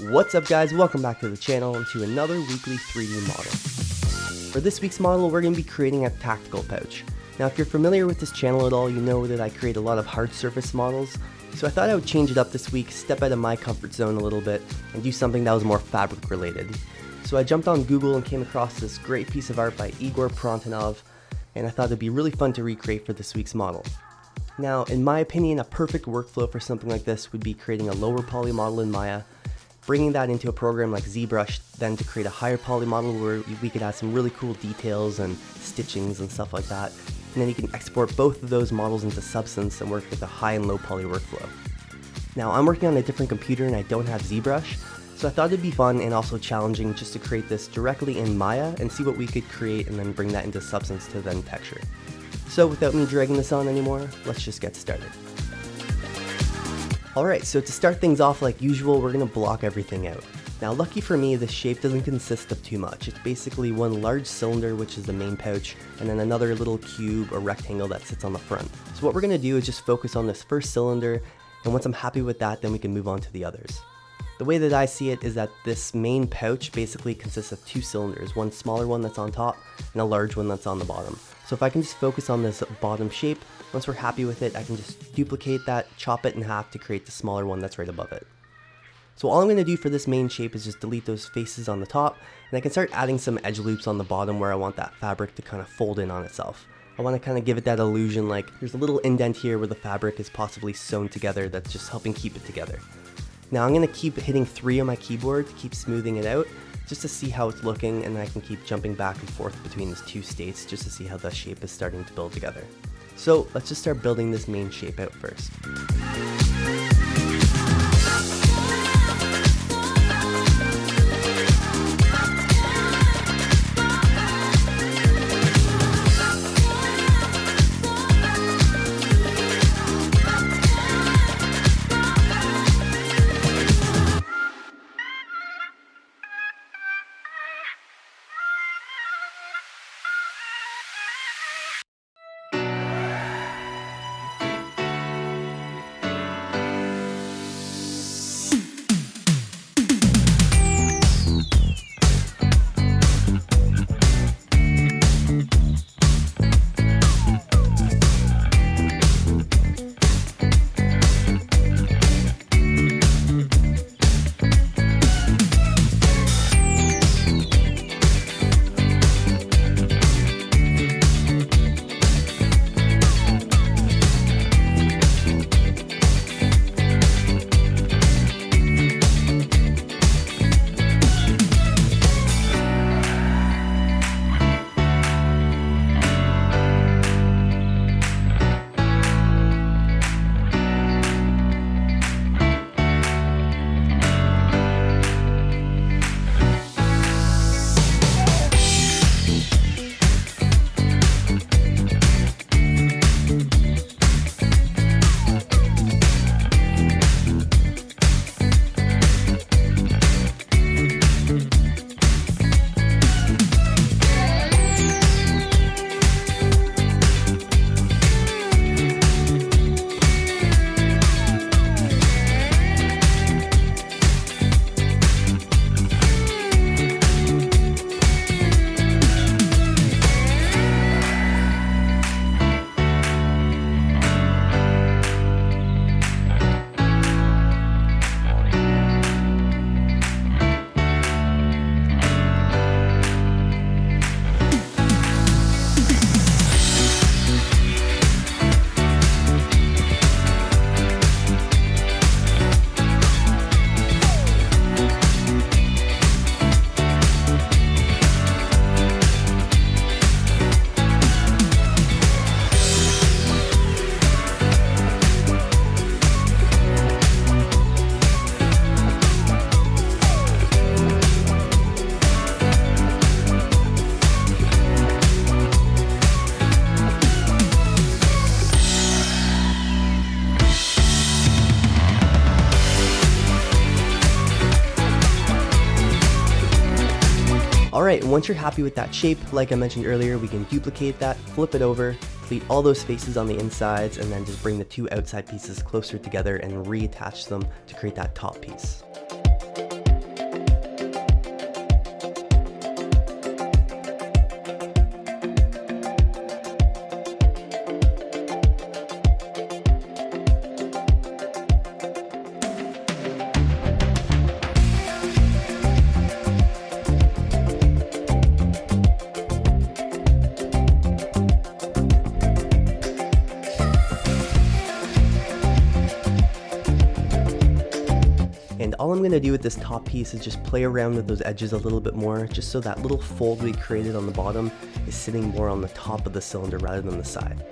What's up guys, welcome back to the channel and to another weekly 3D model. For this week's model, we're going to be creating a tactical pouch. Now if you're familiar with this channel at all, you know that I create a lot of hard surface models, so I thought I would change it up this week, step out of my comfort zone a little bit, and do something that was more fabric related. So I jumped on Google and came across this great piece of art by Igor Prontanov, and I thought it'd be really fun to recreate for this week's model. Now, in my opinion, a perfect workflow for something like this would be creating a lower poly model in Maya, bringing that into a program like ZBrush, then to create a higher poly model where we could add some really cool details and stitchings and stuff like that. And then you can export both of those models into Substance and work with a high and low poly workflow. Now, I'm working on a different computer and I don't have ZBrush, so I thought it'd be fun and also challenging just to create this directly in Maya and see what we could create and then bring that into Substance to then texture. So without me dragging this on anymore, let's just get started. Alright, so to start things off like usual, we're going to block everything out. Now lucky for me, this shape doesn't consist of too much. It's basically one large cylinder, which is the main pouch, and then another little cube or rectangle that sits on the front. So what we're going to do is just focus on this first cylinder, and once I'm happy with that, then we can move on to the others. The way that I see it is that this main pouch basically consists of two cylinders, one smaller one that's on top and a large one that's on the bottom. So if I can just focus on this bottom shape, once we're happy with it, I can just duplicate that, chop it in half to create the smaller one that's right above it. So all I'm going to do for this main shape is just delete those faces on the top, and I can start adding some edge loops on the bottom where I want that fabric to kind of fold in on itself. I want to kind of give it that illusion like there's a little indent here where the fabric is possibly sewn together that's just helping keep it together. Now I'm going to keep hitting 3 on my keyboard to keep smoothing it out, just to see how it's looking, and I can keep jumping back and forth between these two states just to see how the shape is starting to build together. So let's just start building this main shape out first. Alright, once you're happy with that shape, like I mentioned earlier, we can duplicate that, flip it over, delete all those faces on the insides, and then just bring the two outside pieces closer together and reattach them to create that top piece. I'm going to do with this top piece is just play around with those edges a little bit more, just so that little fold we created on the bottom is sitting more on the top of the cylinder rather than the side.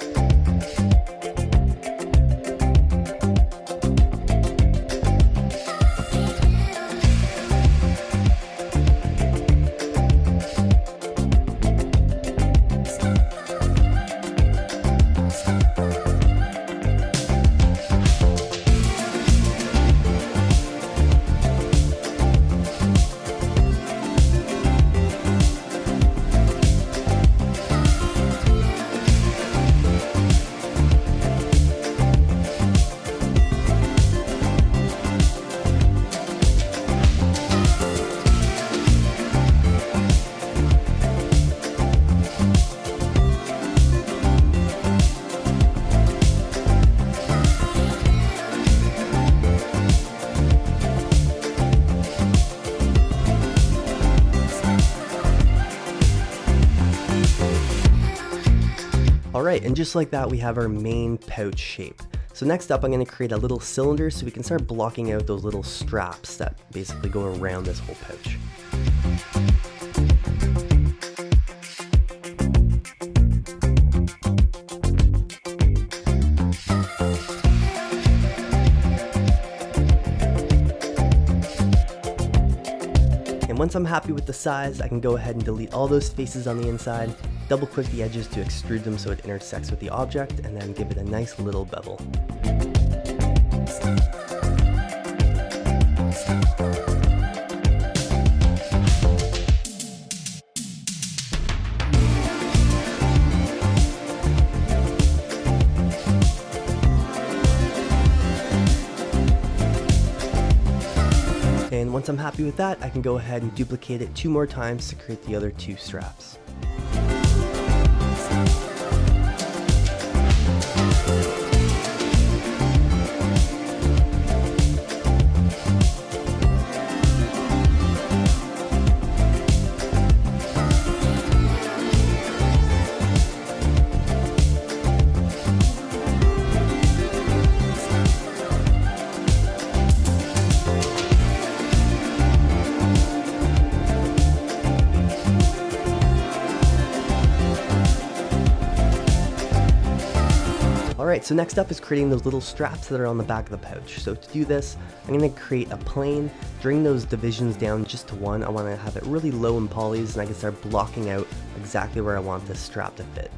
Alright, and just like that we have our main pouch shape. So next up I'm going to create a little cylinder so we can start blocking out those little straps that basically go around this whole pouch. Once I'm happy with the size, I can go ahead and delete all those faces on the inside, double click the edges to extrude them so it intersects with the object, and then give it a nice little bevel. And once I'm happy with that, I can go ahead and duplicate it 2 more times to create the other 2 straps. Alright, so next up is creating those little straps that are on the back of the pouch. So to do this, I'm going to create a plane, bring those divisions down just to 1. I want to have it really low in polys, and I can start blocking out exactly where I want this strap to fit.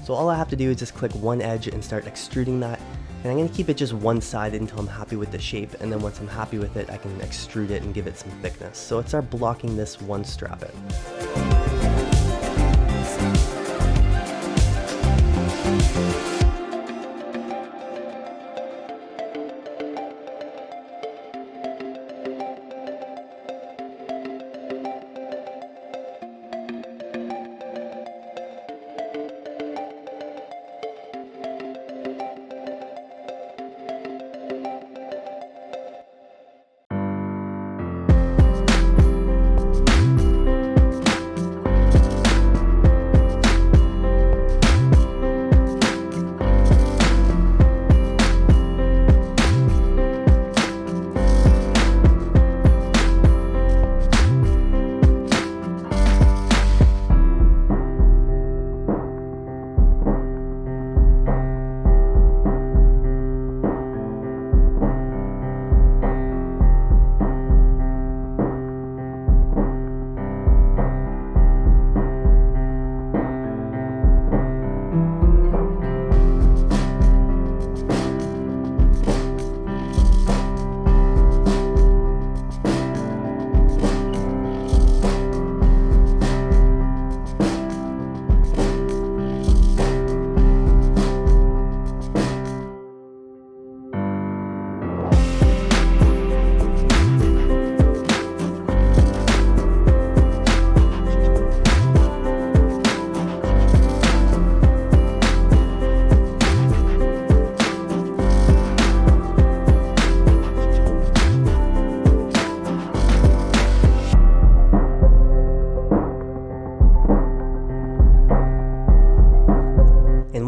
So all I have to do is just click one edge and start extruding that. And I'm going to keep it just one side until I'm happy with the shape, and then once I'm happy with it, I can extrude it and give it some thickness. So let's start blocking this one strap out.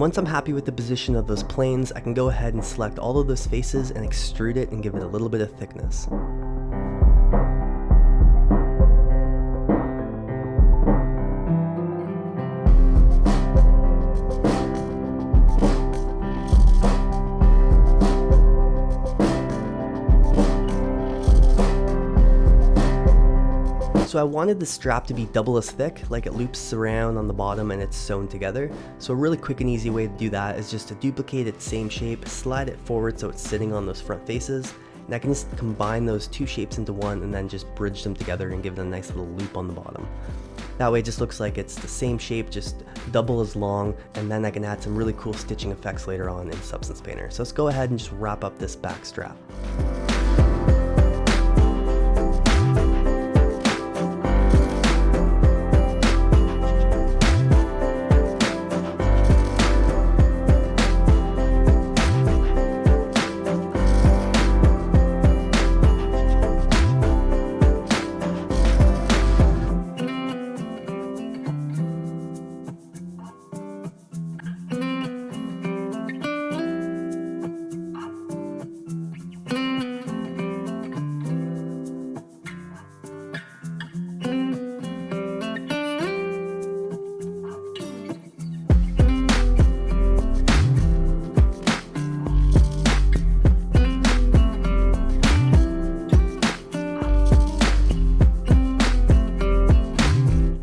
Once I'm happy with the position of those planes, I can go ahead and select all of those faces and extrude it and give it a little bit of thickness. So I wanted the strap to be double as thick, like it loops around on the bottom and it's sewn together. So a really quick and easy way to do that is just to duplicate its same shape, slide it forward so it's sitting on those front faces, and I can just combine those two shapes into one and then just bridge them together and give it a nice little loop on the bottom. That way it just looks like it's the same shape, just double as long, and then I can add some really cool stitching effects later on in Substance Painter. So let's go ahead and just wrap up this back strap.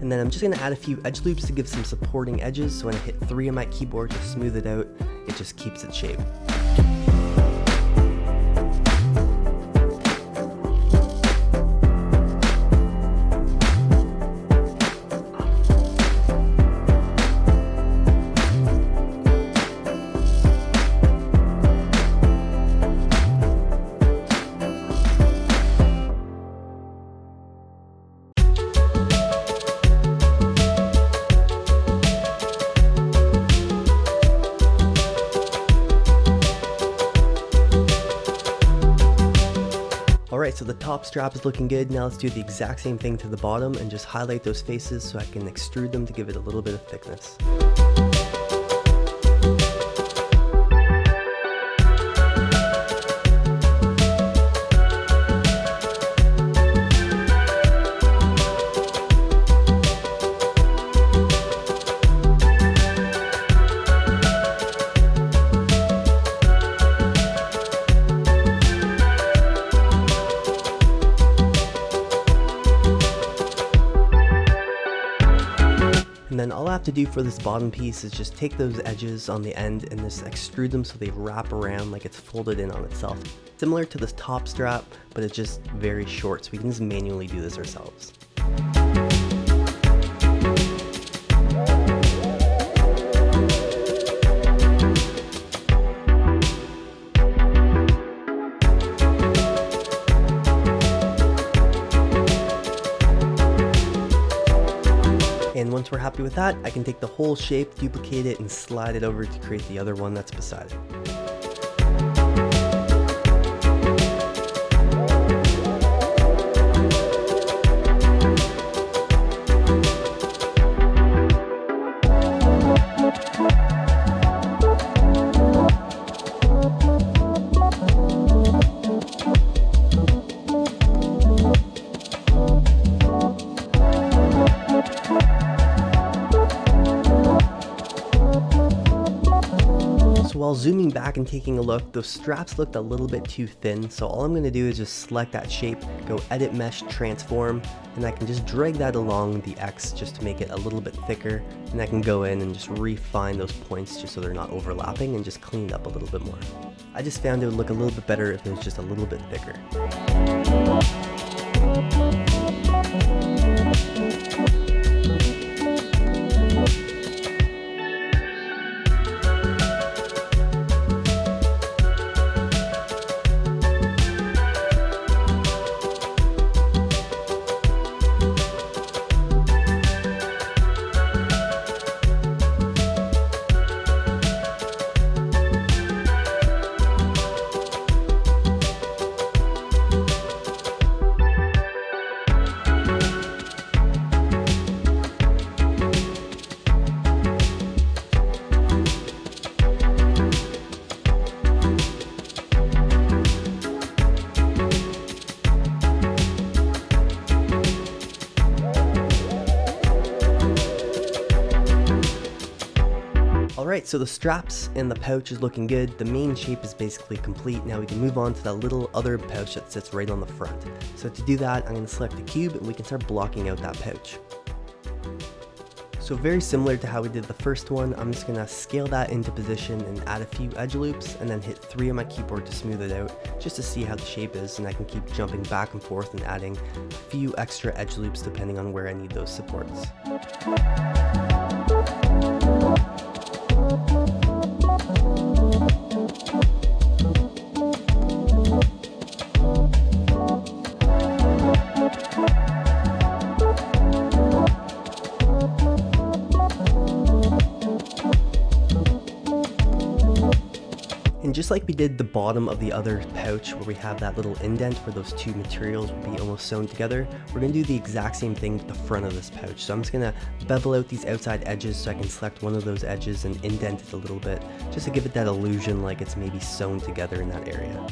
And then I'm just going to add a few edge loops to give some supporting edges, so when I hit 3 on my keyboard to smooth it out, it just keeps its shape. Alright, so the top strap is looking good. Now let's do the exact same thing to the bottom and just highlight those faces so I can extrude them to give it a little bit of thickness. And then all I have to do for this bottom piece is just take those edges on the end and just extrude them so they wrap around like it's folded in on itself. Similar to this top strap, but it's just very short, so we can just manually do this ourselves. And once we're happy with that, I can take the whole shape, duplicate it, and slide it over to create the other one that's beside it. So while zooming back and taking a look, those straps looked a little bit too thin, so all I'm going to do is just select that shape, go Edit Mesh Transform, and I can just drag that along the X just to make it a little bit thicker, and I can go in and just refine those points just so they're not overlapping and just clean it up a little bit more. I just found it would look a little bit better if it was just a little bit thicker. Alright, so the straps and the pouch is looking good. The main shape is basically complete. Now we can move on to that little other pouch that sits right on the front. So to do that, I'm going to select the cube and we can start blocking out that pouch. So very similar to how we did the first one, I'm just going to scale that into position and add a few edge loops and then hit 3 on my keyboard to smooth it out, just to see how the shape is, and I can keep jumping back and forth and adding a few extra edge loops depending on where I need those supports. And just like we did the bottom of the other pouch where we have that little indent where those two materials would be almost sewn together, we're going to do the exact same thing with the front of this pouch. So I'm just going to bevel out these outside edges so I can select one of those edges and indent it a little bit, just to give it that illusion like it's maybe sewn together in that area.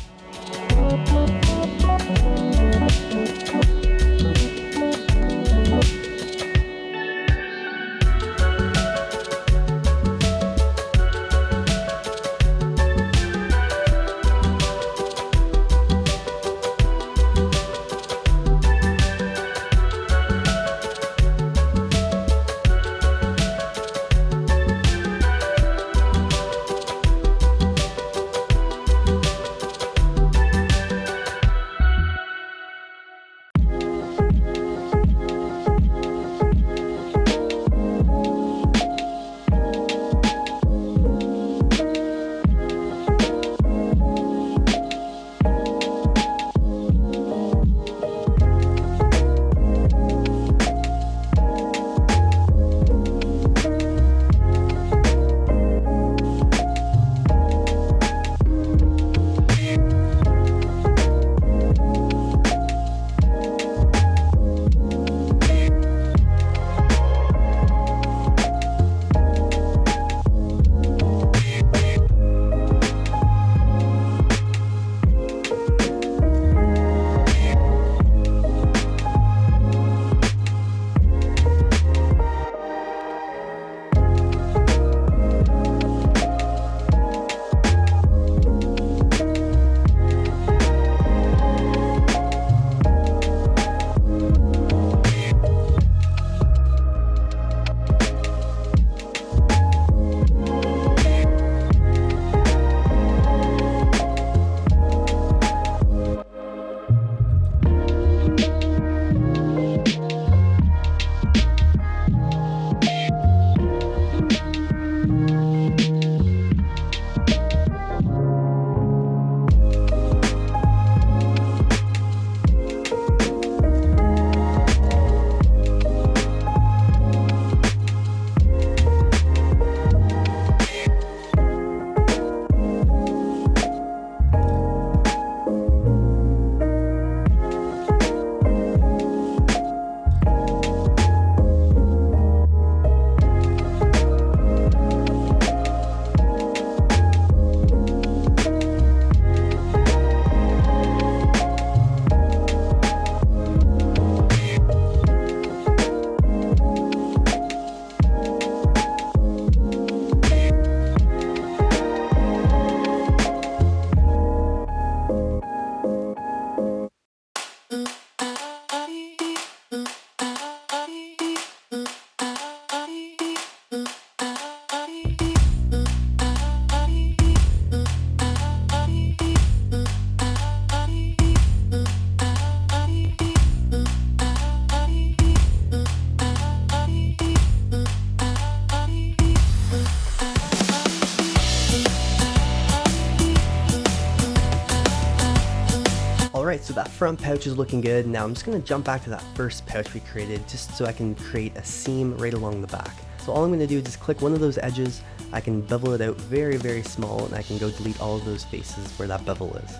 Alright, so that front pouch is looking good. Now I'm just going to jump back to that first pouch we created just so I can create a seam right along the back. So all I'm going to do is just click one of those edges, I can bevel it out very, very small, and I can go delete all of those faces where that bevel is.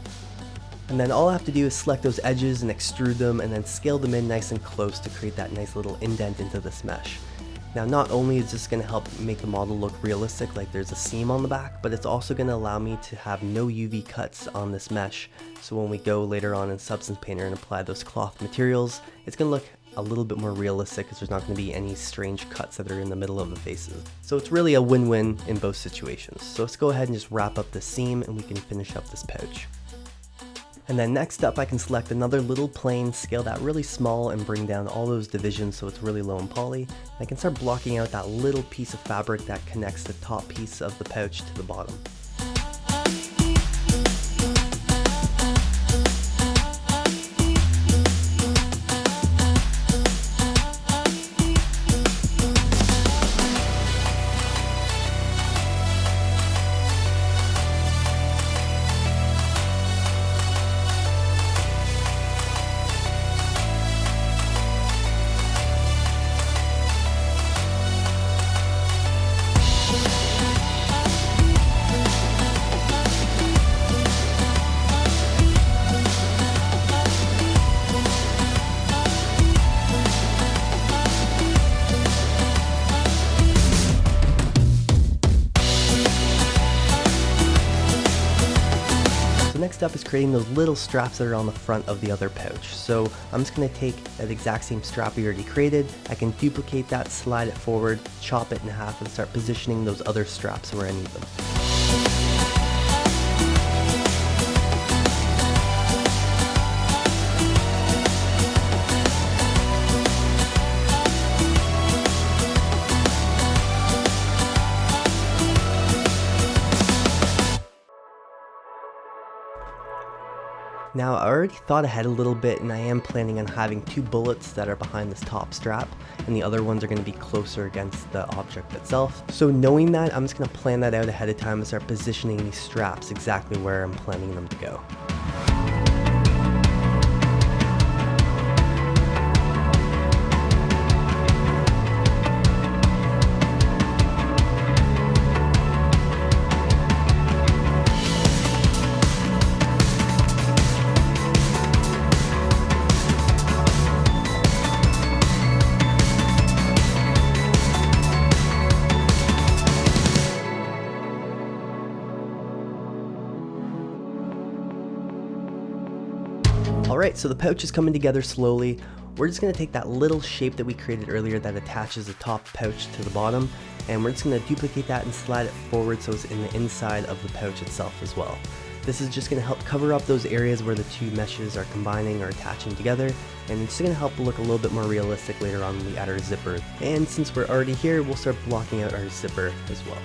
And then all I have to do is select those edges and extrude them and then scale them in nice and close to create that nice little indent into this mesh. Now not only is this going to help make the model look realistic, like there's a seam on the back, but it's also going to allow me to have no UV cuts on this mesh. So when we go later on in Substance Painter and apply those cloth materials, it's going to look a little bit more realistic because there's not going to be any strange cuts that are in the middle of the faces. So it's really a win-win in both situations. So let's go ahead and just wrap up the seam and we can finish up this pouch. And then next up, I can select another little plane, scale that really small, and bring down all those divisions so it's really low in poly. I can start blocking out that little piece of fabric that connects the top piece of the pouch to the bottom. Next up is creating those little straps that are on the front of the other pouch. So I'm just going to take that exact same strap we already created. I can duplicate that, slide it forward, chop it in half, and start positioning those other straps where I need them. Now I already thought ahead a little bit, and I am planning on having 2 bullets that are behind this top strap, and the other ones are going to be closer against the object itself. So knowing that, I'm just going to plan that out ahead of time and start positioning these straps exactly where I'm planning them to go. Alright, so the pouch is coming together slowly. We're just going to take that little shape that we created earlier that attaches the top pouch to the bottom, and we're just going to duplicate that and slide it forward so it's in the inside of the pouch itself as well. This is just going to help cover up those areas where the 2 meshes are combining or attaching together, and it's going to help look a little bit more realistic later on when we add our zipper. And since we're already here, we'll start blocking out our zipper as well.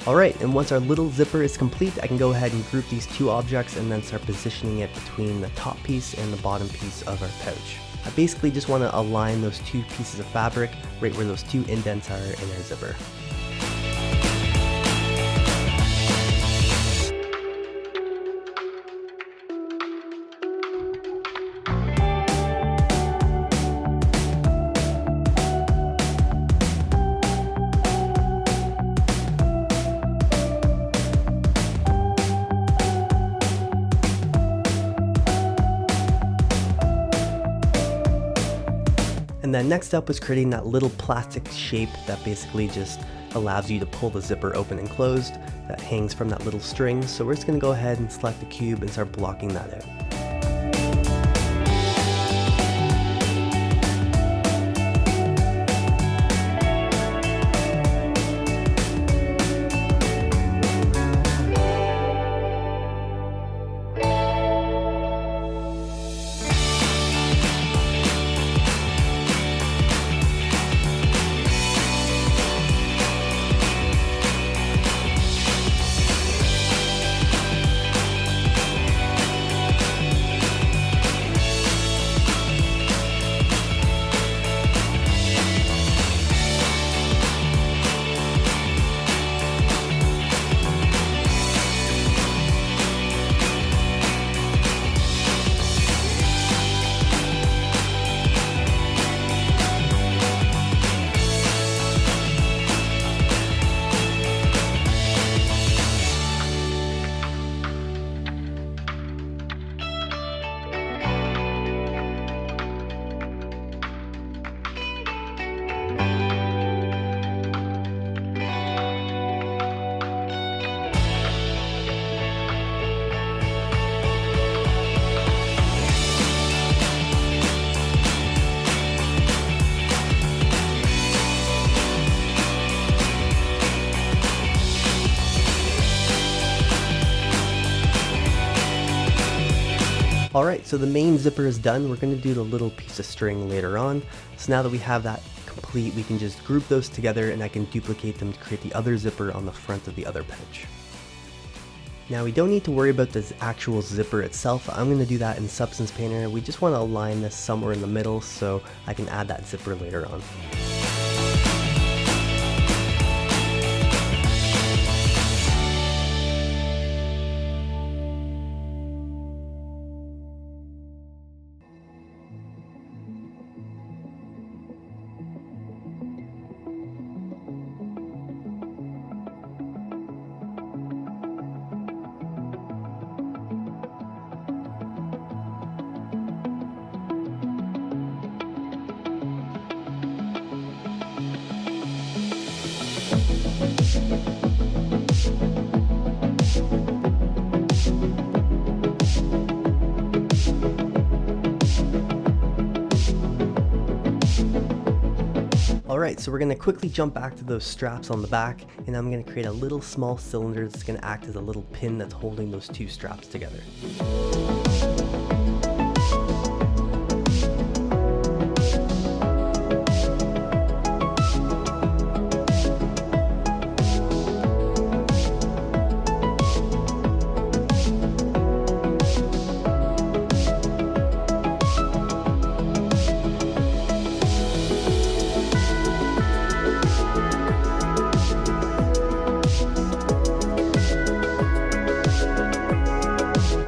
Alright, and once our little zipper is complete, I can go ahead and group these two objects and then start positioning it between the top piece and the bottom piece of our pouch. I basically just want to align those two pieces of fabric right where those two indents are in our zipper. And then next up was creating that little plastic shape that basically just allows you to pull the zipper open and closed that hangs from that little string. So we're just going to go ahead and select the cube and start blocking that out. Alright, so the main zipper is done. We're going to do the little piece of string later on. So now that we have that complete, we can just group those together and I can duplicate them to create the other zipper on the front of the other pouch. Now we don't need to worry about this actual zipper itself. I'm going to do that in Substance Painter. We just want to align this somewhere in the middle so I can add that zipper later on. Alright, so we're going to quickly jump back to those straps on the back, and I'm going to create a little small cylinder that's going to act as a little pin that's holding those two straps together.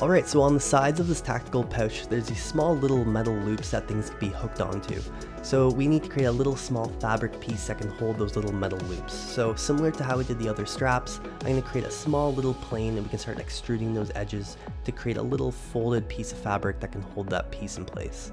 Alright, so on the sides of this tactical pouch, there's these small little metal loops that things can be hooked onto. So we need to create a little small fabric piece that can hold those little metal loops. So similar to how we did the other straps, I'm going to create a small little plane and we can start extruding those edges to create a little folded piece of fabric that can hold that piece in place.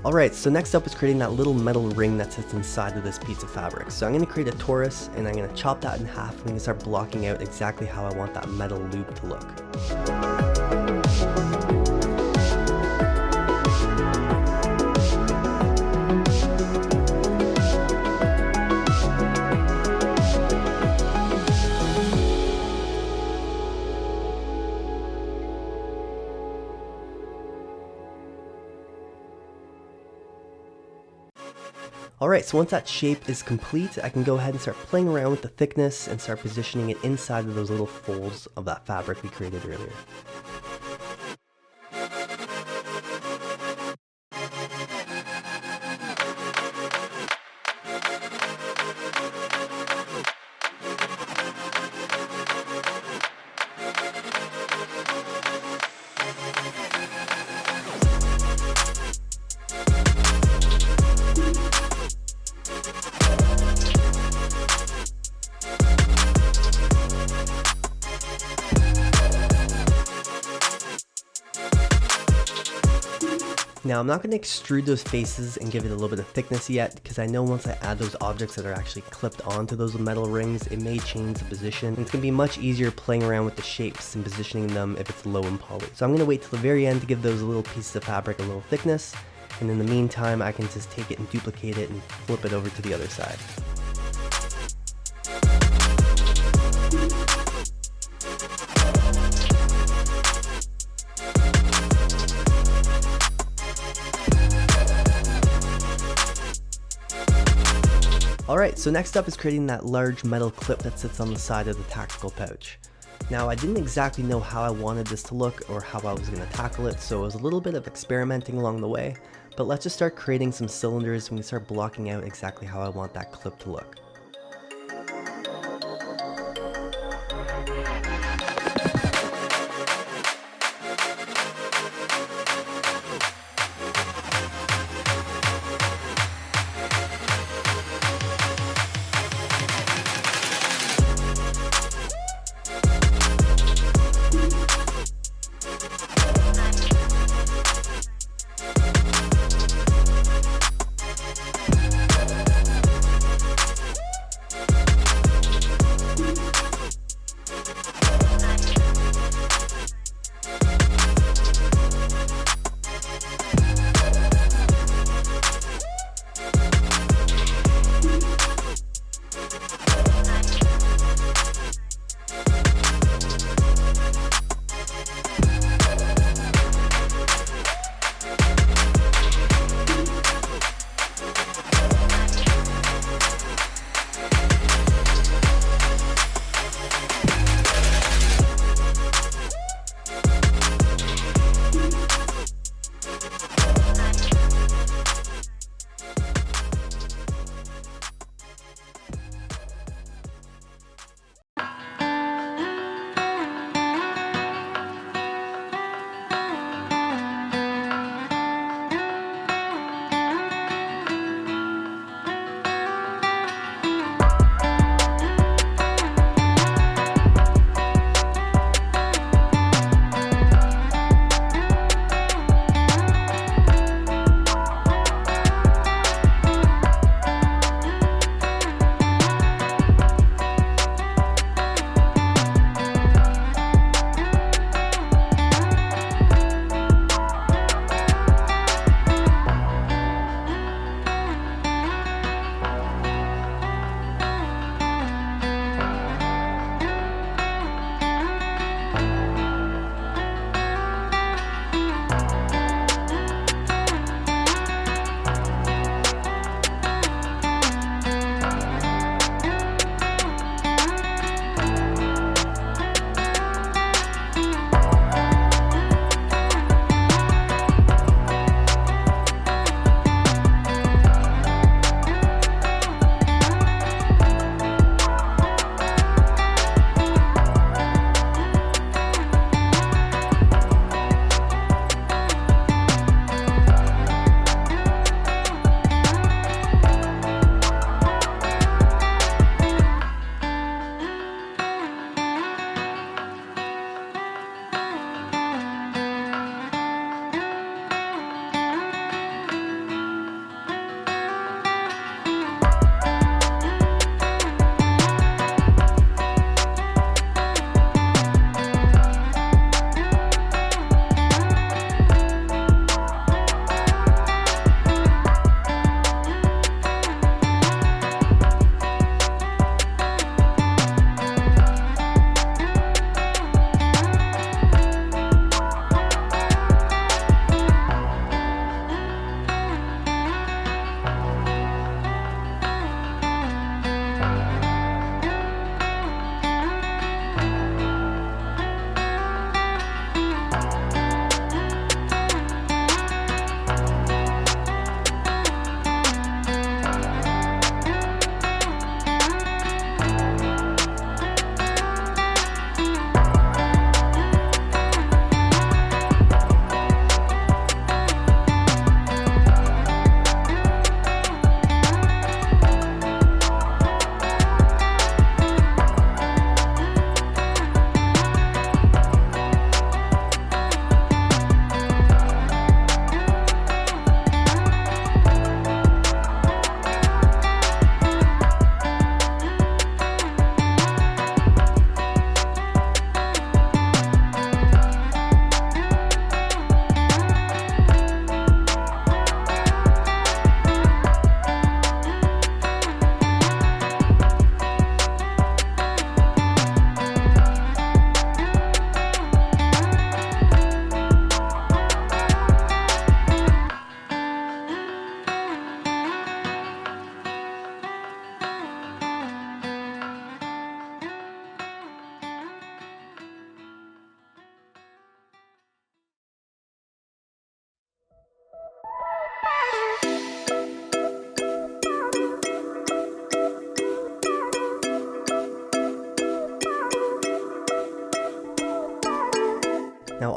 Alright, so next up is creating that little metal ring that sits inside of this piece of fabric. So I'm going to create a torus, and I'm going to chop that in half, and I'm going to start blocking out exactly how I want that metal loop to look. Alright, so once that shape is complete, I can go ahead and start playing around with the thickness and start positioning it inside of those little folds of that fabric we created earlier. Now I'm not going to extrude those faces and give it a little bit of thickness yet, because I know once I add those objects that are actually clipped onto those metal rings, it may change the position, and it's going to be much easier playing around with the shapes and positioning them if it's low in poly. So I'm going to wait till the very end to give those little pieces of fabric a little thickness, and in the meantime I can just take it and duplicate it and flip it over to the other side. Alright, so next up is creating that large metal clip that sits on the side of the tactical pouch. Now I didn't exactly know how I wanted this to look or how I was going to tackle it, so it was a little bit of experimenting along the way, but let's just start creating some cylinders and we can start blocking out exactly how I want that clip to look.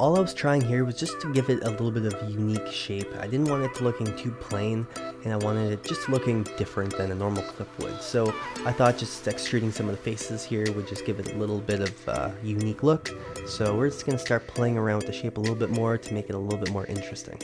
all I was trying here was just to give it a little bit of unique shape. I didn't want it looking too plain, and I wanted it just looking different than a normal clip would. So I thought just extruding some of the faces here would just give it a little bit of unique look. So we're just going to start playing around with the shape a little bit more to make it a little bit more interesting.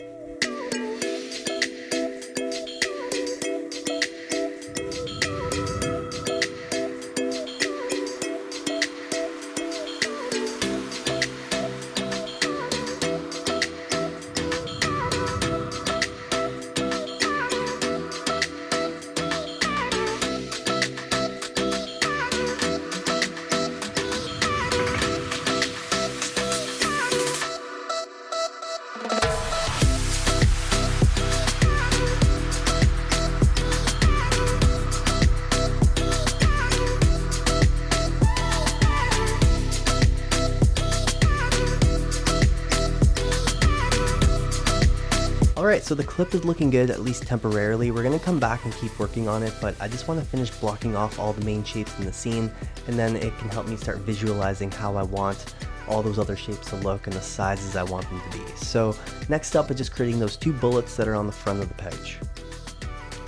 Alright, so the clip is looking good, at least temporarily. We're going to come back and keep working on it, but I just want to finish blocking off all the main shapes in the scene, and then it can help me start visualizing how I want all those other shapes to look and the sizes I want them to be. So next up is just creating those two bullets that are on the front of the pouch.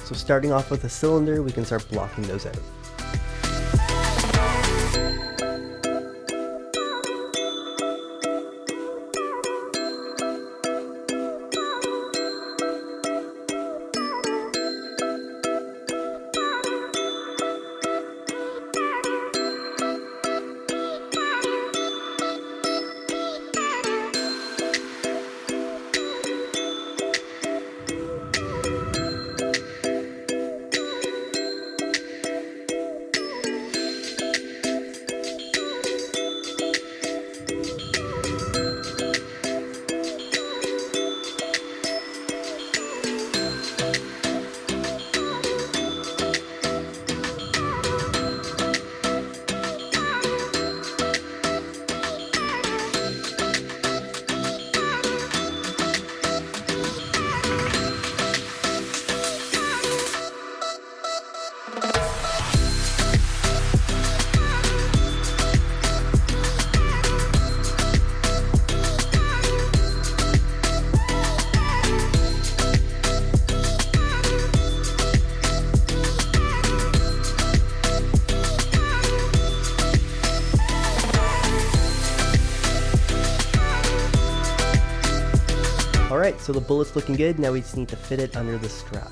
So starting off with a cylinder, we can start blocking those out. Alright, so the bullet's looking good, now we just need to fit it under the strap.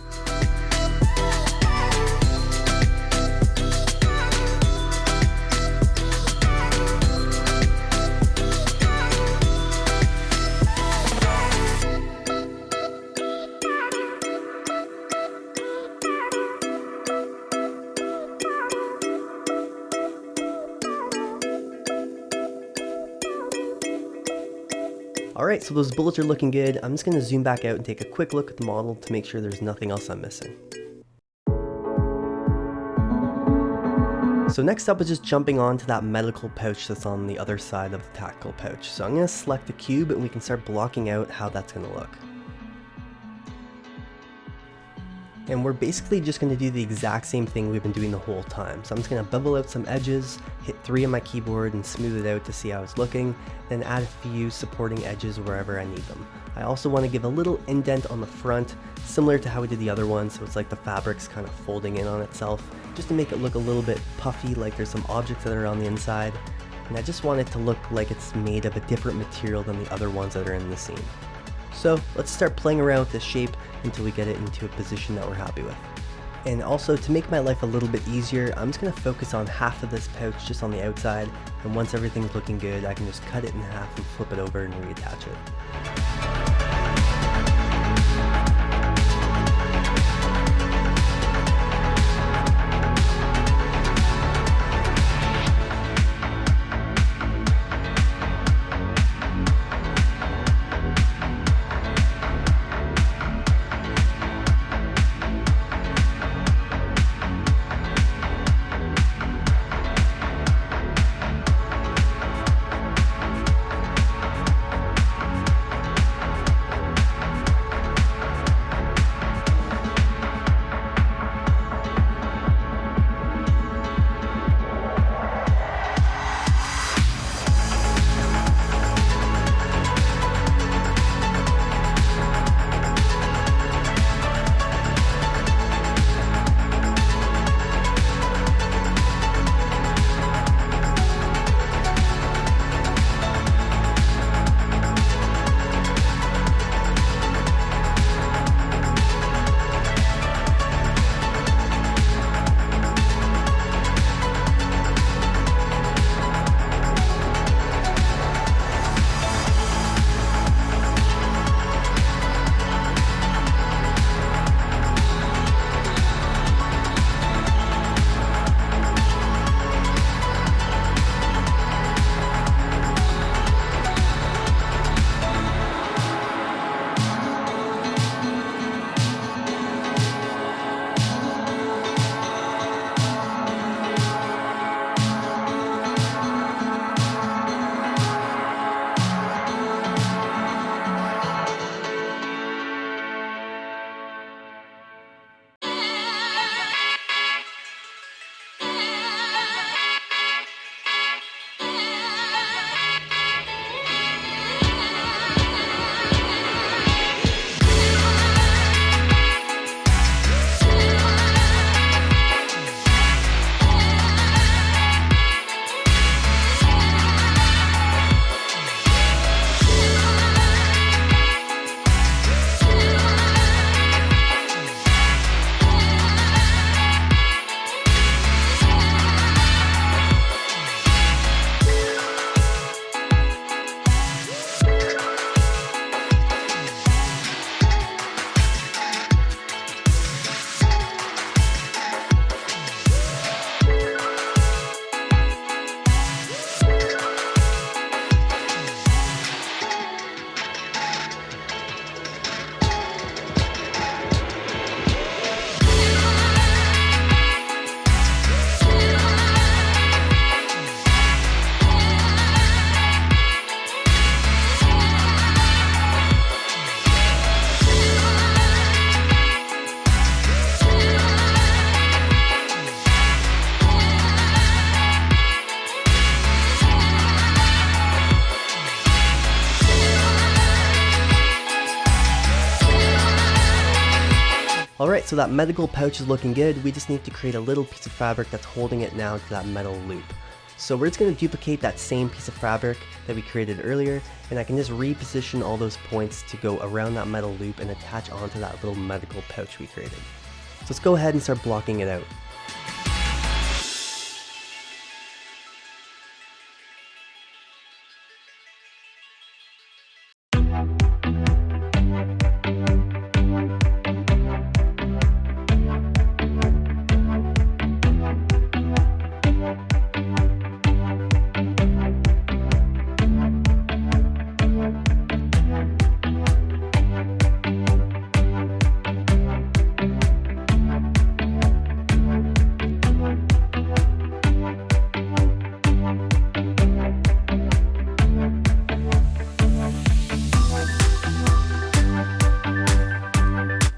Alright, so those bullets are looking good. I'm just going to zoom back out and take a quick look at the model to make sure there's nothing else I'm missing. So next up is just jumping on to that medical pouch that's on the other side of the tactical pouch. So I'm going to select the cube and we can start blocking out how that's going to look. And we're basically just going to do the exact same thing we've been doing the whole time. So I'm just going to bevel out some edges, hit 3 on my keyboard and smooth it out to see how it's looking, then add a few supporting edges wherever I need them. I also want to give a little indent on the front, similar to how we did the other one, so it's like the fabric's kind of folding in on itself, just to make it look a little bit puffy, like there's some objects that are on the inside. And I just want it to look like it's made of a different material than the other ones that are in the scene. So let's start playing around with this shape until we get it into a position that we're happy with. And also, to make my life a little bit easier, I'm just going to focus on half of this pouch just on the outside, and once everything's looking good, I can just cut it in half and flip it over and reattach it. Alright, so that medical pouch is looking good. We just need to create a little piece of fabric that's holding it now to that metal loop. So we're just going to duplicate that same piece of fabric that we created earlier, and I can just reposition all those points to go around that metal loop and attach onto that little medical pouch we created. So let's go ahead and start blocking it out.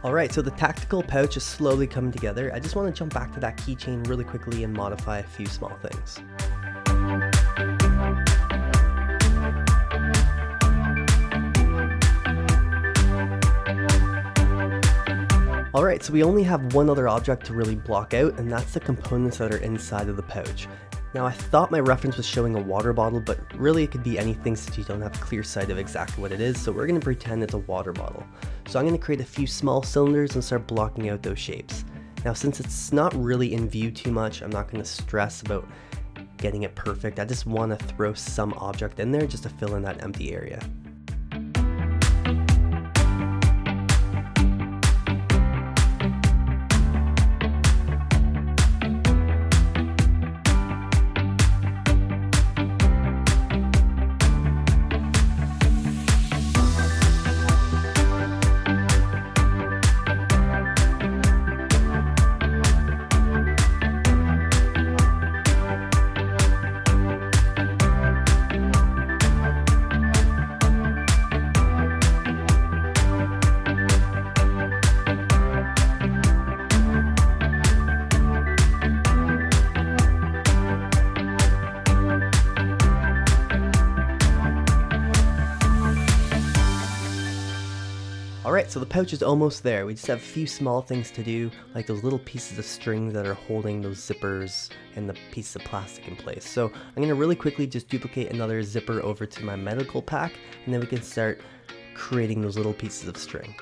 Alright, so the tactical pouch is slowly coming together. I just want to jump back to that keychain really quickly and modify a few small things. Alright, so we only have one other object to really block out, and that's the components that are inside of the pouch. Now I thought my reference was showing a water bottle, but really it could be anything since you don't have clear sight of exactly what it is, so we're going to pretend it's a water bottle. So I'm going to create a few small cylinders and start blocking out those shapes. Now since it's not really in view too much, I'm not going to stress about getting it perfect. I just want to throw some object in there just to fill in that empty area. Alright, so the pouch is almost there. We just have a few small things to do, like those little pieces of string that are holding those zippers and the piece of plastic in place. So I'm going to really quickly just duplicate another zipper over to my medical pack, and then we can start creating those little pieces of string.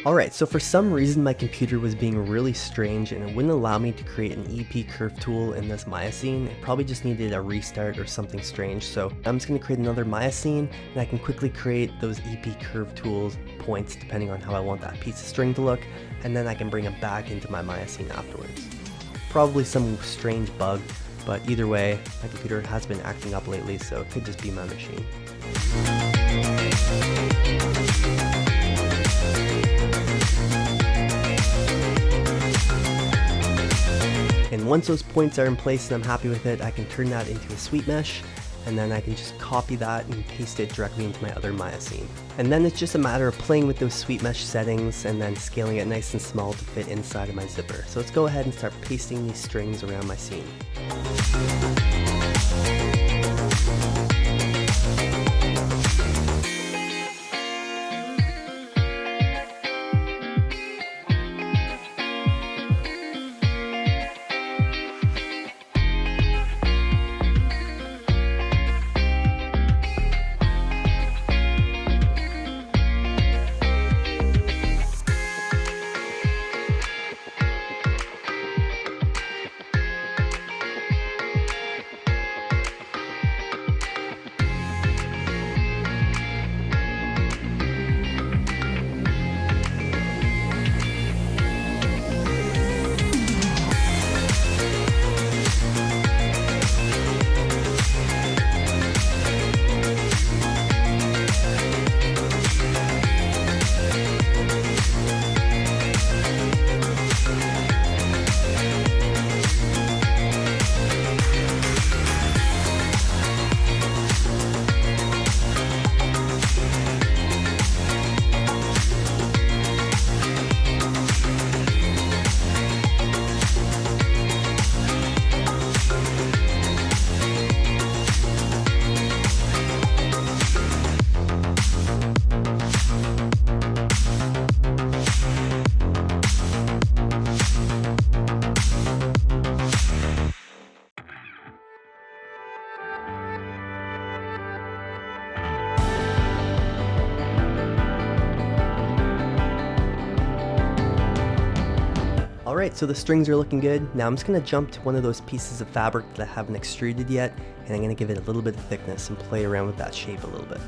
Alright, so for some reason my computer was being really strange and it wouldn't allow me to create an EP curve tool in this Maya scene. It probably just needed a restart or something strange, so I'm just going to create another Maya scene, and I can quickly create those EP curve tools points depending on how I want that piece of string to look, and then I can bring it back into my Maya scene afterwards. Probably some strange bug, but either way, my computer has been acting up lately, so it could just be my machine. And once those points are in place and I'm happy with it, I can turn that into a sweep mesh, and then I can just copy that and paste it directly into my other Maya scene. And then it's just a matter of playing with those sweep mesh settings and then scaling it nice and small to fit inside of my zipper. So let's go ahead and start pasting these strings around my scene. Alright, so the strings are looking good. Now I'm just going to jump to one of those pieces of fabric that I haven't extruded yet, and I'm going to give it a little bit of thickness and play around with that shape a little bit.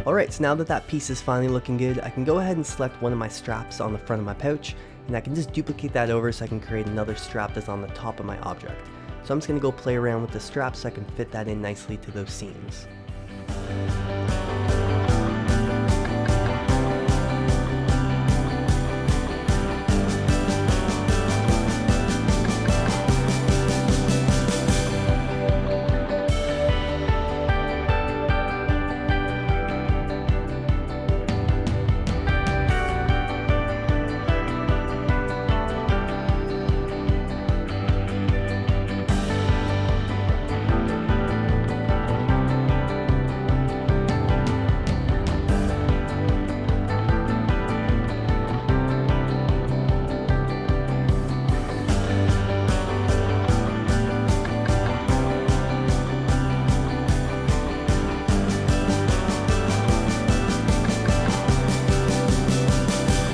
Alright, so now that that piece is finally looking good, I can go ahead and select one of my straps on the front of my pouch, and I can just duplicate that over so I can create another strap that's on the top of my object. So I'm just going to go play around with the strap so I can fit that in nicely to those seams.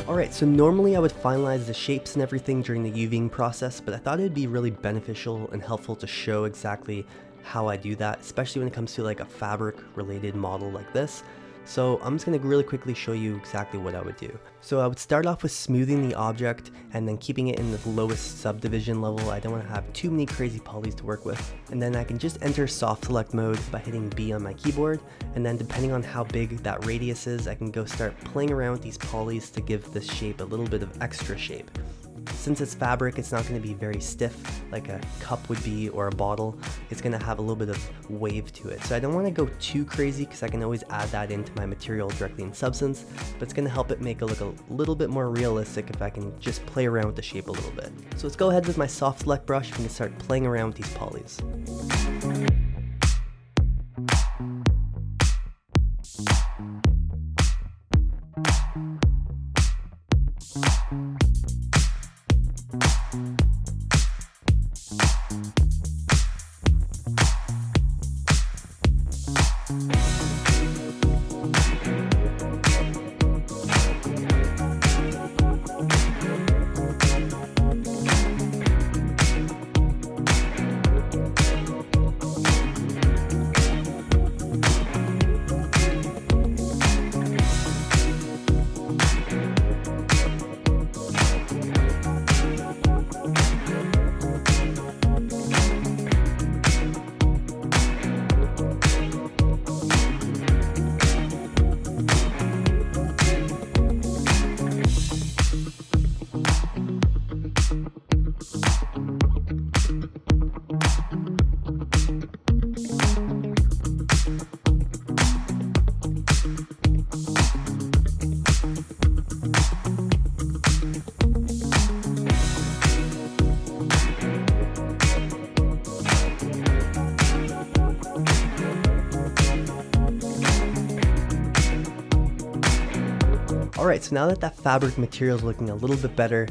Alright, so normally I would finalize the shapes and everything during the UVing process, but I thought it would be really beneficial and helpful to show exactly how I do that, especially when it comes to like a fabric related model like this. So I'm just going to really quickly show you exactly what I would do. So I would start off with smoothing the object and then keeping it in the lowest subdivision level. I don't want to have too many crazy polys to work with. And then I can just enter soft select mode by hitting B on my keyboard. And then depending on how big that radius is, I can go start playing around with these polys to give this shape a little bit of extra shape. Since it's fabric, it's not going to be very stiff like a cup would be or a bottle. It's going to have a little bit of wave to it. So I don't want to go too crazy because I can always add that into my material directly in Substance, but it's going to help it make it look a little bit more realistic if I can just play around with the shape a little bit. So let's go ahead with my soft select brush and start playing around with these polys. Alright, so now that that fabric material is looking a little bit better,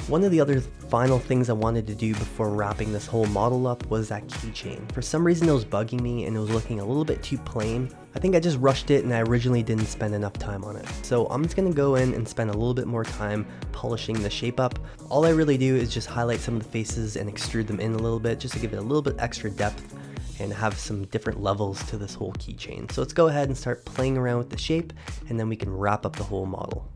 one of the other final things I wanted to do before wrapping this whole model up was that keychain. For some reason it was bugging me and it was looking a little bit too plain. I think I just rushed it and I originally didn't spend enough time on it. So I'm just going to go in and spend a little bit more time polishing the shape up. All I really do is just highlight some of the faces and extrude them in a little bit just to give it a little bit extra depth and have some different levels to this whole keychain. So let's go ahead and start playing around with the shape and then we can wrap up the whole model.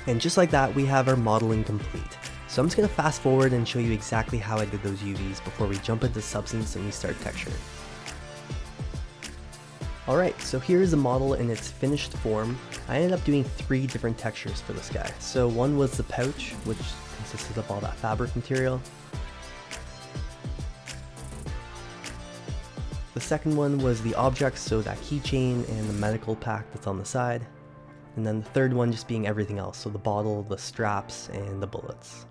And just like that, we have our modeling complete. So I'm just going to fast forward and show you exactly how I did those UVs before we jump into Substance and we start texturing. Alright, so here's the model in its finished form. I ended up doing 3 different textures for this guy. So one was the pouch, which consisted of all that fabric material. The second one was the objects, so that keychain and the medical pack that's on the side. And then the third one just being everything else, so the bottle, the straps, and the bullets.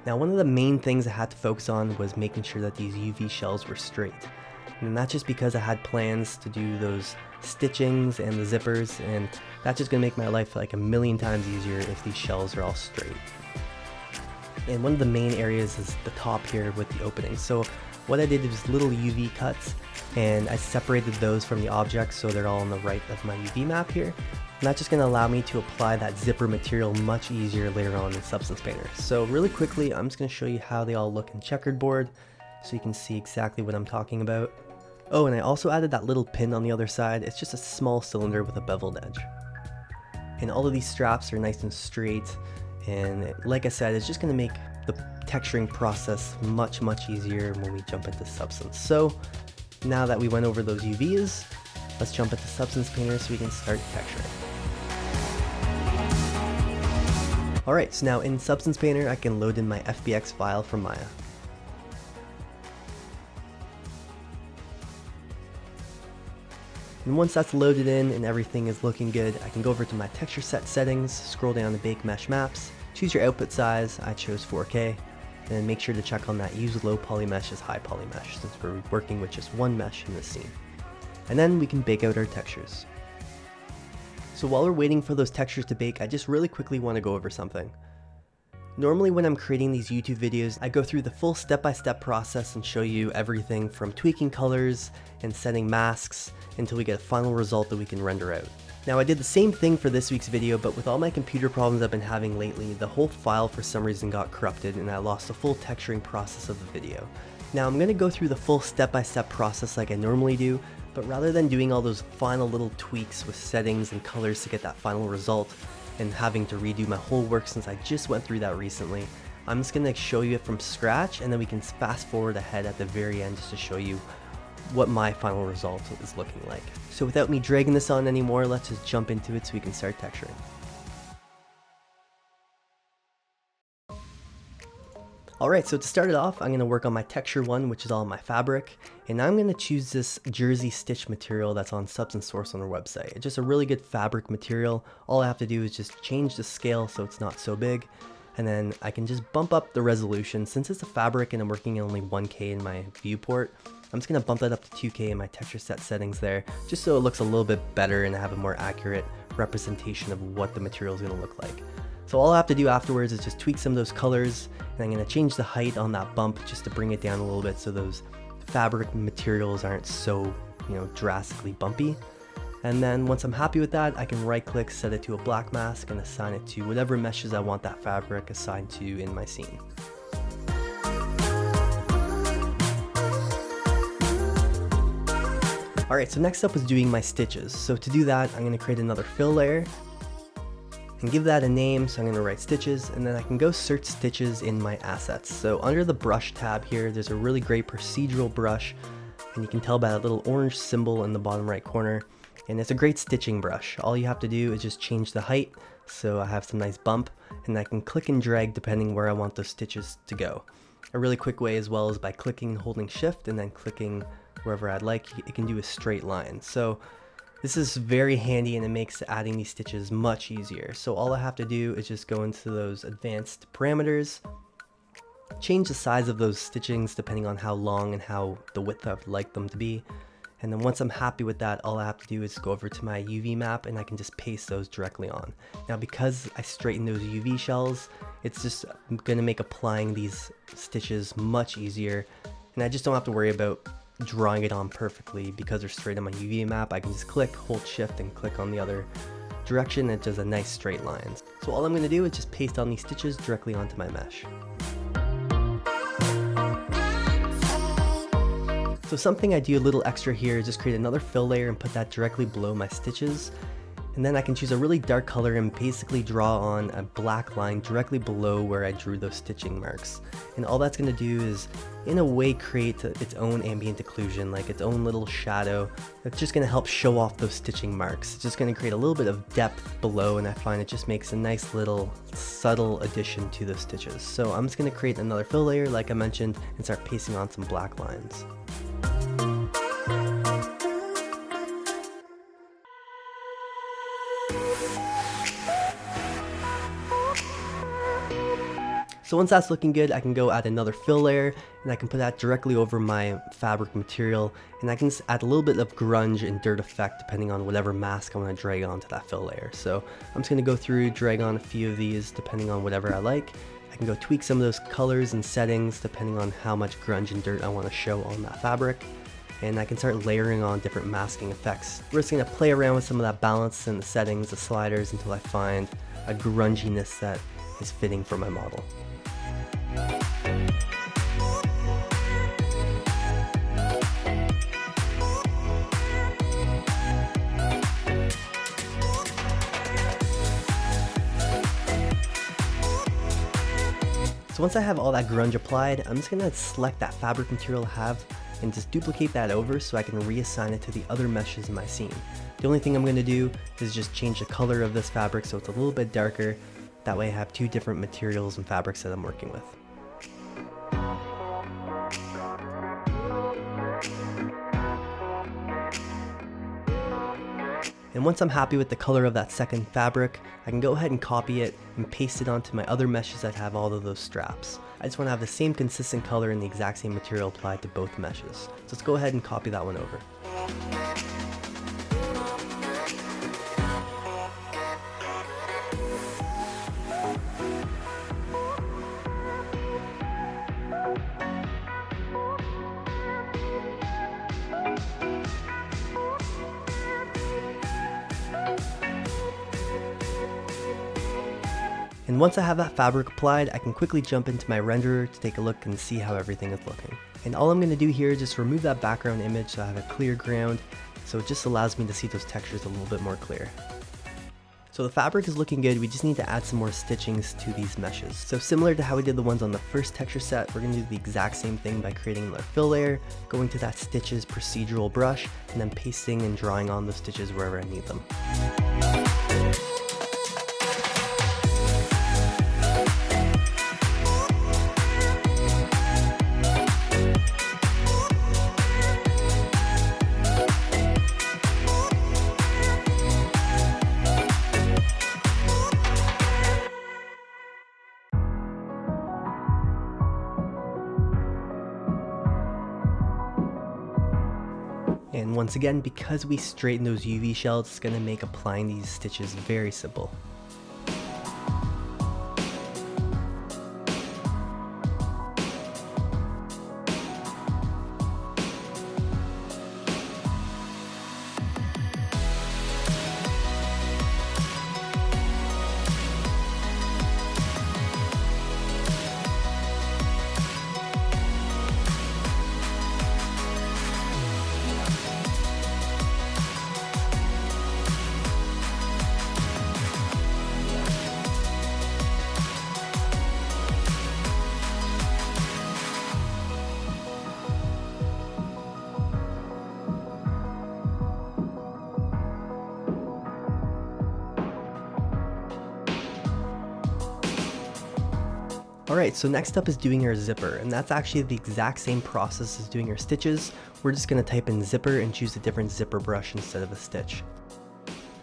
Now one of the main things I had to focus on was making sure that these UV shells were straight. And that's just because I had plans to do those stitchings and the zippers, and that's just going to make my life like a million times easier if these shells are all straight. And one of the main areas is the top here with the openings. So what I did was little UV cuts, and I separated those from the objects so they're all on the right of my UV map here. And that's just going to allow me to apply that zipper material much easier later on in Substance Painter. So really quickly, I'm just going to show you how they all look in checkered board so you can see exactly what I'm talking about. Oh, and I also added that little pin on the other side. It's just a small cylinder with a beveled edge. And all of these straps are nice and straight, and like I said, it's just going to make the texturing process much easier when we jump into Substance. So now that we went over those UVs, let's jump into Substance Painter so we can start texturing. Alright, so now in Substance Painter I can load in my FBX file from Maya. And once that's loaded in and everything is looking good, I can go over to my texture set settings, scroll down to Bake Mesh Maps, choose your output size. I chose 4K, and then make sure to check on that use low poly mesh as high poly mesh, since we're working with just one mesh in this scene. And then we can bake out our textures. So while we're waiting for those textures to bake, I just really quickly want to go over something. Normally when I'm creating these YouTube videos, I go through the full step-by-step process and show you everything from tweaking colors and setting masks until we get a final result that we can render out. Now I did the same thing for this week's video, but with all my computer problems I've been having lately, the whole file for some reason got corrupted and I lost the full texturing process of the video. Now I'm going to go through the full step-by-step process like I normally do, but rather than doing all those final little tweaks with settings and colors to get that final result, and having to redo my whole work since I just went through that recently, I'm just going to show you it from scratch, and then we can fast forward ahead at the very end just to show you what my final result is looking like. So without me dragging this on anymore, let's just jump into it so we can start texturing. Alright, so to start it off, I'm going to work on my texture one, which is all my fabric, and I'm going to choose this jersey stitch material that's on Substance Source on their website. It's just a really good fabric material. All I have to do is just change the scale so it's not so big, and then I can just bump up the resolution. Since it's a fabric and I'm working at only 1K in my viewport, I'm just going to bump that up to 2K in my texture set settings there, just so it looks a little bit better and I have a more accurate representation of what the material is going to look like. So all I have to do afterwards is just tweak some of those colors, and I'm going to change the height on that bump just to bring it down a little bit so those fabric materials aren't so, drastically bumpy. And then once I'm happy with that, I can right click, set it to a black mask, and assign it to whatever meshes I want that fabric assigned to in my scene. Alright, so next up is doing my stitches. So to do that, I'm going to create another fill layer and give that a name, so I'm going to write stitches, and then I can go search stitches in my assets. So under the brush tab here, there's a really great procedural brush, and you can tell by that little orange symbol in the bottom right corner, and it's a great stitching brush. All you have to do is just change the height, so I have some nice bump, and I can click and drag depending where I want those stitches to go. A really quick way as well is by clicking and holding shift and then clicking wherever I'd like, it can do a straight line. So this is very handy and it makes adding these stitches much easier. So all I have to do is just go into those advanced parameters, change the size of those stitchings depending on how long and how the width I would like them to be. And then once I'm happy with that, all I have to do is go over to my UV map and I can just paste those directly on. Now because I straighten those UV shells, it's just going to make applying these stitches much easier. And I just don't have to worry about drawing it on perfectly because they're straight on my UV map. I can just click, hold shift, and click on the other direction, and it does a nice straight line. So all I'm going to do is just paste on these stitches directly onto my mesh. So something I do a little extra here is just create another fill layer and put that directly below my stitches. And then I can choose a really dark color and basically draw on a black line directly below where I drew those stitching marks. And all that's going to do is, in a way, create its own ambient occlusion, like its own little shadow that's just going to help show off those stitching marks. It's just going to create a little bit of depth below, and I find it just makes a nice little subtle addition to the stitches. So I'm just going to create another fill layer like I mentioned and start pasting on some black lines. So once that's looking good, I can go add another fill layer, and I can put that directly over my fabric material, and I can just add a little bit of grunge and dirt effect depending on whatever mask I want to drag onto that fill layer. So I'm just going to go through, drag on a few of these depending on whatever I like. I can go tweak some of those colors and settings depending on how much grunge and dirt I want to show on that fabric. And I can start layering on different masking effects. We're just going to play around with some of that balance and the settings, the sliders, until I find a grunginess that is fitting for my model. So once I have all that grunge applied, I'm just going to select that fabric material I have and just duplicate that over so I can reassign it to the other meshes in my scene. The only thing I'm going to do is just change the color of this fabric so it's a little bit darker. That way I have two different materials and fabrics that I'm working with. And once I'm happy with the color of that second fabric, I can go ahead and copy it and paste it onto my other meshes that have all of those straps. I just want to have the same consistent color and the exact same material applied to both meshes. So let's go ahead and copy that one over. And once I have that fabric applied, I can quickly jump into my renderer to take a look and see how everything is looking. And all I'm going to do here is just remove that background image so I have a clear ground, so it just allows me to see those textures a little bit more clear. So the fabric is looking good, we just need to add some more stitchings to these meshes. So similar to how we did the ones on the first texture set, we're going to do the exact same thing by creating another fill layer, going to that stitches procedural brush, and then pasting and drawing on the stitches wherever I need them. And once again, because we straighten those UV shells, it's going to make applying these stitches very simple. Alright, so next up is doing our zipper, and that's actually the exact same process as doing our stitches. We're just going to type in zipper and choose a different zipper brush instead of a stitch.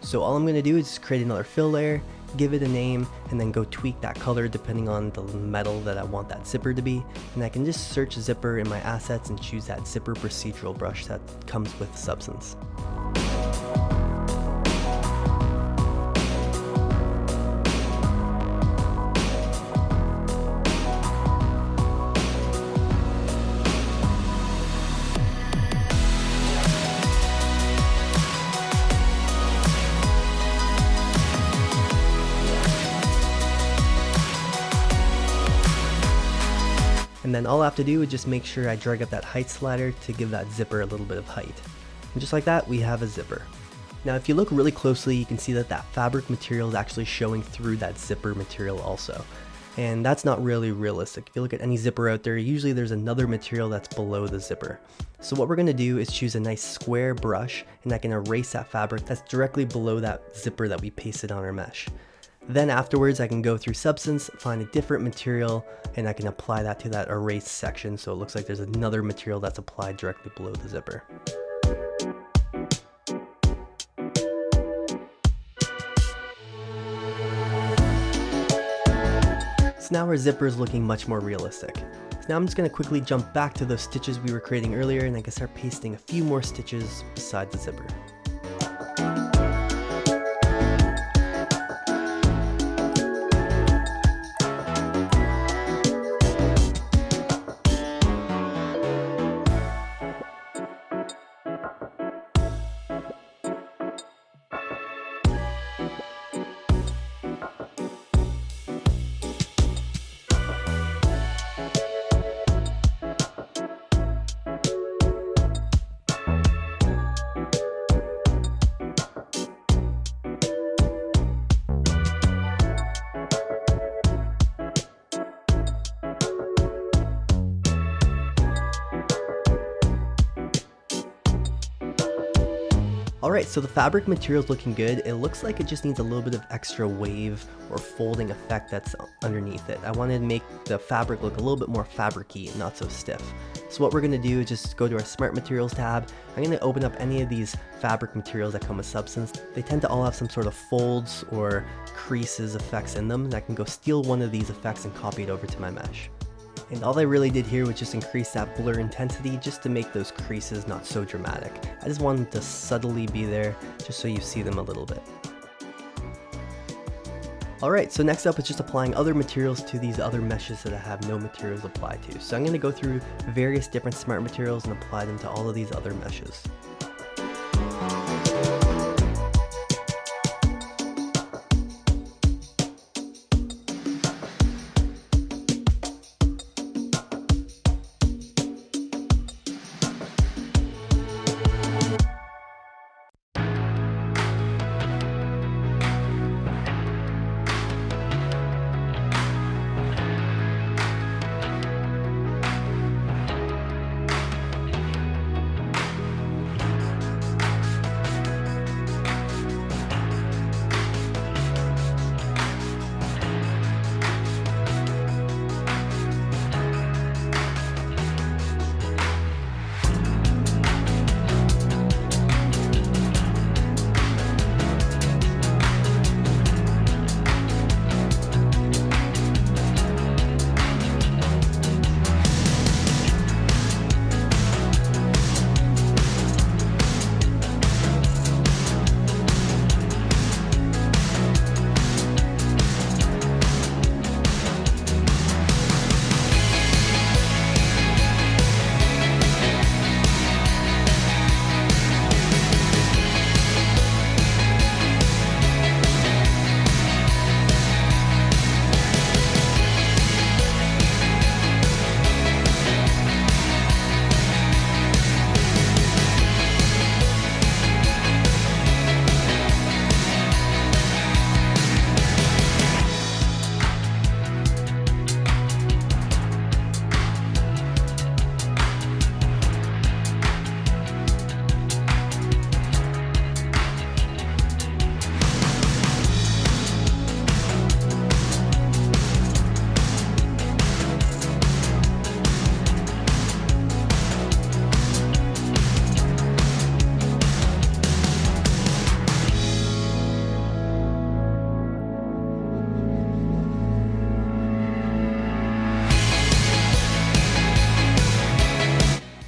So all I'm going to do is just create another fill layer, give it a name, and then go tweak that color depending on the metal that I want that zipper to be. And I can just search zipper in my assets and choose that zipper procedural brush that comes with Substance. And then all I have to do is just make sure I drag up that height slider to give that zipper a little bit of height. And just like that, we have a zipper. Now if you look really closely, you can see that that fabric material is actually showing through that zipper material also. And that's not really realistic. If you look at any zipper out there, usually there's another material that's below the zipper. So what we're going to do is choose a nice square brush, and I can erase that fabric that's directly below that zipper that we pasted on our mesh. Then afterwards I can go through Substance, find a different material, and I can apply that to that erase section so it looks like there's another material that's applied directly below the zipper. So now our zipper is looking much more realistic. So now I'm just going to quickly jump back to those stitches we were creating earlier, and I can start pasting a few more stitches beside the zipper. Alright, so the fabric material is looking good. It looks like it just needs a little bit of extra wave or folding effect that's underneath it. I wanted to make the fabric look a little bit more fabric-y and not so stiff. So what we're going to do is just go to our Smart Materials tab. I'm going to open up any of these fabric materials that come with Substance. They tend to all have some sort of folds or creases effects in them, and I can go steal one of these effects and copy it over to my mesh. And all I really did here was just increase that blur intensity just to make those creases not so dramatic. I just wanted them to subtly be there just so you see them a little bit. Alright, so next up is just applying other materials to these other meshes that I have no materials applied to. So I'm going to go through various different Smart Materials and apply them to all of these other meshes.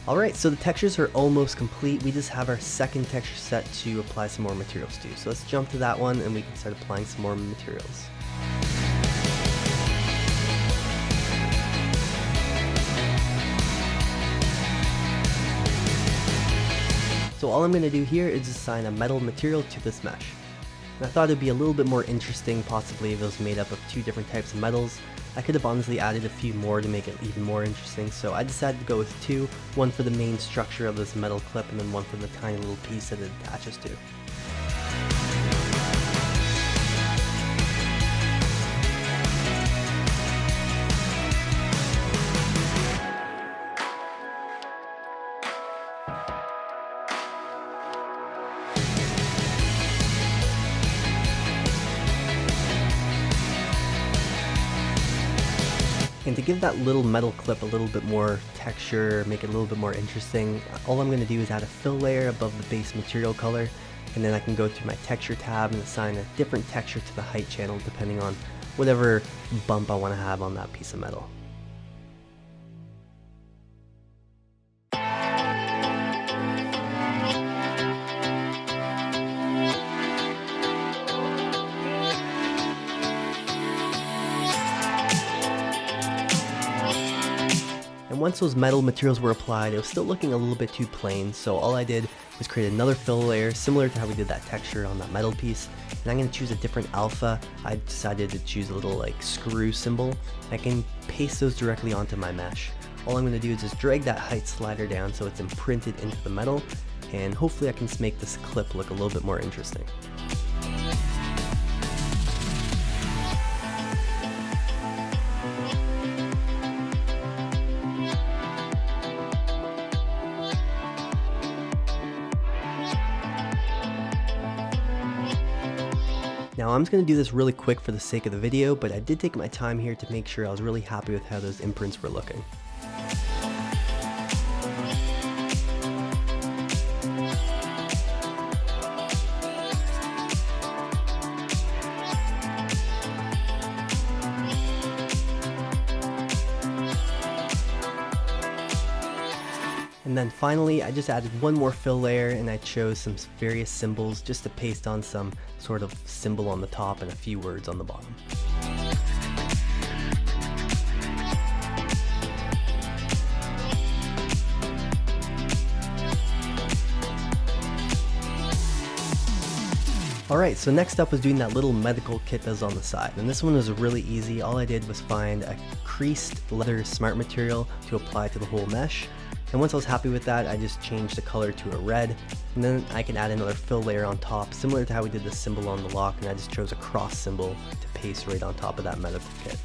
Alright, so the textures are almost complete. We just have our second texture set to apply some more materials to. So let's jump to that one and we can start applying some more materials. So all I'm going to do here is assign a metal material to this mesh. And I thought it'd be a little bit more interesting possibly if it was made up of two different types of metals. I could have honestly added a few more to make it even more interesting, so I decided to go with two, one for the main structure of this metal clip and then one for the tiny little piece that it attaches to. And to give that little metal clip a little bit more texture, make it a little bit more interesting, all I'm going to do is add a fill layer above the base material color, and then I can go through my texture tab and assign a different texture to the height channel depending on whatever bump I want to have on that piece of metal. And once those metal materials were applied, it was still looking a little bit too plain, so all I did was create another fill layer similar to how we did that texture on that metal piece. And I'm going to choose a different alpha. I decided to choose a little like screw symbol. I can paste those directly onto my mesh. All I'm going to do is just drag that height slider down so it's imprinted into the metal, and hopefully I can make this clip look a little bit more interesting. Now I'm just going to do this really quick for the sake of the video, but I did take my time here to make sure I was really happy with how those imprints were looking. And then finally, I just added one more fill layer and I chose some various symbols just to paste on some sort of symbol on the top and a few words on the bottom. Alright, so next up was doing that little medical kit that's on the side, and this one was really easy. All I did was find a creased leather smart material to apply to the whole mesh. And once I was happy with that, I just changed the color to a red, and then I can add another fill layer on top, similar to how we did the symbol on the lock, and I just chose a cross symbol to paste right on top of that medical kit.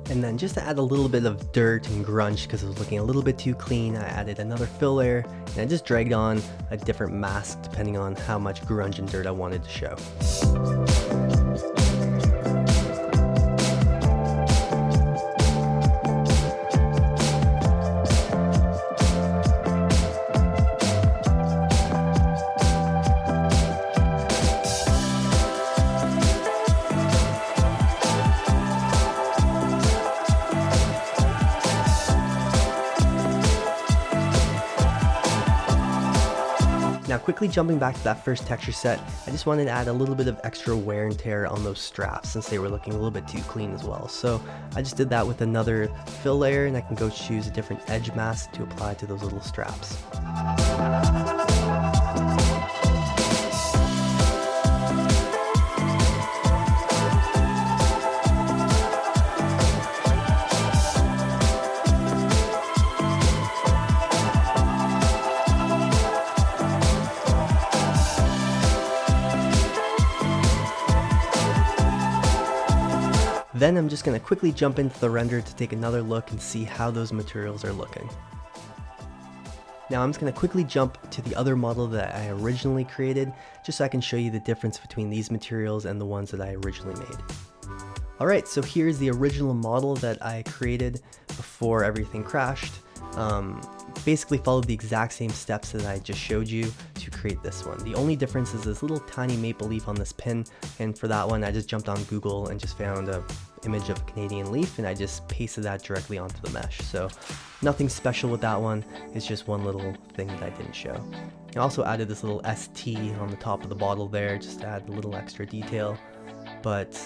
And then just to add a little bit of dirt and grunge because it was looking a little bit too clean, I added another fill layer and I just dragged on a different mask depending on how much grunge and dirt I wanted to show. Now quickly jumping back to that first texture set, I just wanted to add a little bit of extra wear and tear on those straps since they were looking a little bit too clean as well. So I just did that with another fill layer, and I can go choose a different edge mask to apply to those little straps. Then I'm just going to quickly jump into the render to take another look and see how those materials are looking. Now I'm just going to quickly jump to the other model that I originally created, just so I can show you the difference between these materials and the ones that I originally made. Alright, so here's the original model that I created before everything crashed. Basically followed the exact same steps that I just showed you to create this one. The only difference is this little tiny maple leaf on this pin, and for that one I just jumped on Google and just found an image of a Canadian leaf and I just pasted that directly onto the mesh. So nothing special with that one, it's just one little thing that I didn't show. I also added this little ST on the top of the bottle there just to add a little extra detail, but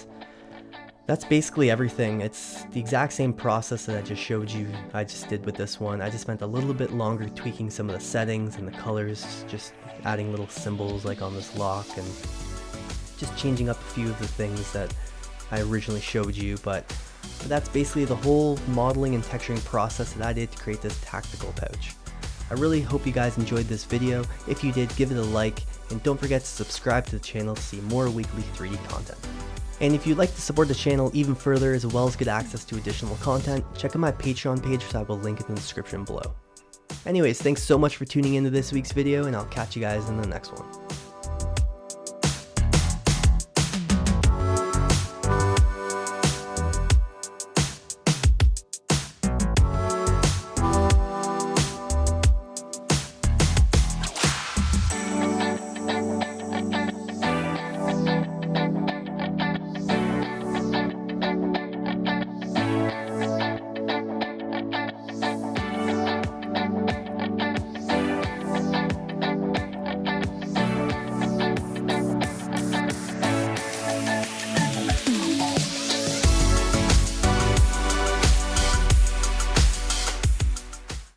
that's basically everything. It's the exact same process that I just showed you I just did with this one. I just spent a little bit longer tweaking some of the settings and the colors, just adding little symbols like on this lock and just changing up a few of the things that I originally showed you, but that's basically the whole modeling and texturing process that I did to create this tactical pouch. I really hope you guys enjoyed this video. If you did, give it a like, and don't forget to subscribe to the channel to see more weekly 3D content. And if you'd like to support the channel even further as well as get access to additional content, check out my Patreon page, which I will link in the description below. Anyways, thanks so much for tuning into this week's video, and I'll catch you guys in the next one.